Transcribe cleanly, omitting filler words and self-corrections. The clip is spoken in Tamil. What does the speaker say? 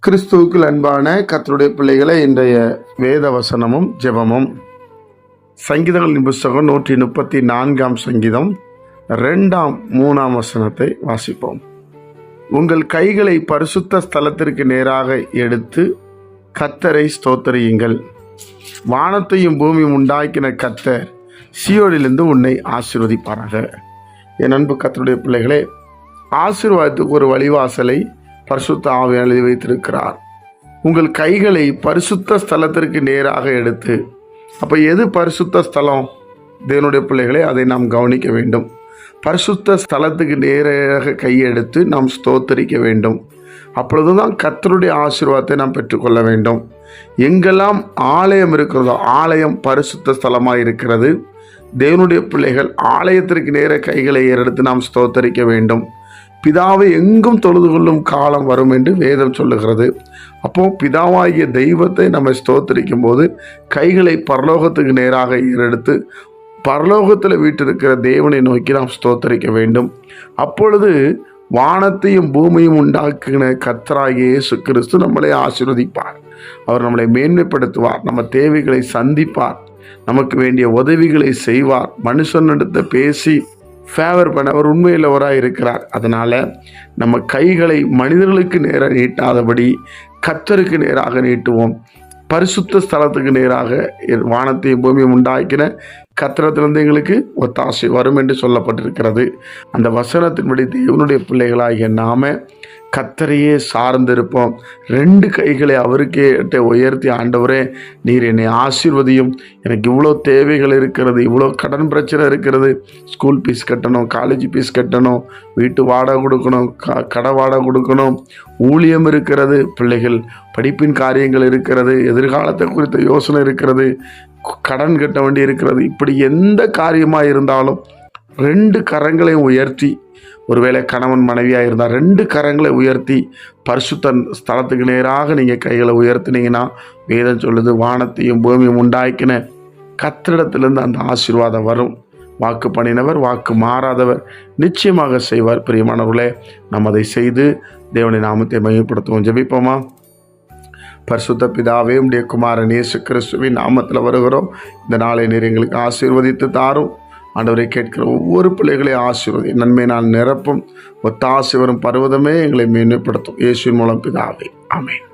கிறிஸ்துவுக்குள் அன்பான கர்த்தருடைய பிள்ளைகளை, இன்றைய வேத வசனமும் ஜெபமும் சங்கீதங்களின் புஸ்தகம் 134 சங்கீதம் 2-3 வசனத்தை வாசிப்போம். உங்கள் கைகளை பரிசுத்த ஸ்தலத்திற்கு நேராக எடுத்து கர்த்தரை ஸ்தோத்திரியுங்கள். வானத்தையும் பூமியும் உண்டாக்கின கர்த்தர் சீயோனிலிருந்து உன்னை ஆசீர்வதிப்பாராக. என் அன்பு கர்த்தருடைய பிள்ளைகளே, ஆசீர்வாதத்துக்கு ஒரு வழிவாசலை பரிசுத்த ஆவியானவர் எழுதி வைத்திருக்கிறார். உங்கள் கைகளை பரிசுத்த ஸ்தலத்திற்கு நேராக எடுத்து, அப்போ எது பரிசுத்த ஸ்தலம்? தேவனுடைய பிள்ளைகளை, அதை நாம் கவனிக்க வேண்டும். பரிசுத்த ஸ்தலத்துக்கு நேராக கையெடுத்து நாம் ஸ்தோத்தரிக்க வேண்டும். அப்பொழுதுதான் கர்த்தருடைய ஆசீர்வாதத்தை நாம் பெற்றுக்கொள்ள வேண்டும். எங்கெல்லாம் ஆலயம் இருக்கிறதோ, ஆலயம் பரிசுத்த ஸ்தலமாக இருக்கிறது. தேவனுடைய பிள்ளைகள் ஆலயத்திற்கு நேர கைகளை ஏறெடுத்து நாம் ஸ்தோத்தரிக்க வேண்டும். பிதாவை எங்கும் தொழுது கொள்ளும் காலம் வரும் என்று வேதம் சொல்லுகிறது. அப்போ பிதாவாகிய தெய்வத்தை நம்ம ஸ்தோத்தரிக்கும் போது கைகளை பரலோகத்துக்கு நேராக ஏறெடுத்து பரலோகத்தில் வீட்டிருக்கிற தேவனை நோக்கி நாம் ஸ்தோத்தரிக்க வேண்டும். அப்பொழுது வானத்தையும் பூமியும் உண்டாக்கின கர்த்தராகிய இயேசு கிறிஸ்து நம்மளை ஆசீர்வதிப்பார். அவர் நம்மளை மேன்மைப்படுத்துவார். நம்ம தேவைகளை சந்திப்பார். நமக்கு வேண்டிய உதவிகளை செய்வார். மனுஷனிடத்தை பேசி ஃபேவர் பண்ண அவர் உண்மையுள்ளவராக இருக்கிறார். அதனால் நம்ம கைகளை மனிதர்களுக்கு நேராக நீட்டாதபடி கர்த்தருக்கு நேராக நீட்டுவோம். பரிசுத்த ஸ்தலத்துக்கு நேராக வானத்தையும் பூமியும் உண்டாக்கின கர்த்தரிடத்திலிருந்து எங்களுக்கு ஒத்தாசை வரும் என்று சொல்லப்பட்டிருக்கிறது. அந்த வசனத்தின்படி தேவனுடைய பிள்ளைகளாகிய நாம கர்த்தரையே சார்ந்திருப்போம். 2 கைகளை அவருக்கே உயர்த்தி, ஆண்டவரே நீர் என்னை ஆசீர்வதியும். எனக்கு இவ்வளோ தேவைகள் இருக்கிறது, இவ்வளோ கடன் பிரச்சனை இருக்கிறது. ஸ்கூல் ஃபீஸ் கட்டணும், காலேஜ் ஃபீஸ் கட்டணும், வீட்டு வாடகை கொடுக்கணும், கடை வாடகை கொடுக்கணும், ஊழியம் இருக்கிறது, பிள்ளைகள் படிப்பின் காரியங்கள் இருக்கிறது, எதிர்காலத்தை குறித்த யோசனை இருக்கிறது, கடன் கட்ட வேண்டி இருக்கிறது. இப்படி எந்த காரியமாக இருந்தாலும் 2 கரங்களையும் உயர்த்தி, ஒருவேளை கணவன் மனைவியாக இருந்தால் 2 கரங்களை உயர்த்தி பரிசுத்த ஸ்தலத்துக்கு நேராக நீங்கள் கைகளை உயர்த்தினீங்கன்னா வேதம் சொல்லுது, வானத்தையும் பூமியும் உண்டாக்கின கர்த்தரிடத்திலிருந்து அந்த ஆசீர்வாதம் வரும். வாக்கு பண்ணினவர், வாக்கு மாறாதவர் நிச்சயமாக செய்வார். பிரியமானவர்களே, நாம் அதை செய்து தேவனுடைய நாமத்தை மையப்படுத்துவோம். ஜெபிப்போமா? பரிசுத்த பிதாவே, உம்முடைய குமாரன் இயேசு கிறிஸ்துவின் நாமத்தில் வருகிறோம். இந்த நாளை நீர் எங்களுக்கு ஆசீர்வதித்து தாரும். ஆண்டவரை கேட்கிற ஒவ்வொரு பிள்ளைகளையும் ஆசீர்வதி, நன்மை நான் நிரப்பும். ஒத்தாசை வரும் பர்வதமே எங்களை மேன்மைப்படுத்தும். இயேசுவின் மூலம் பிதாவே, ஆமென்.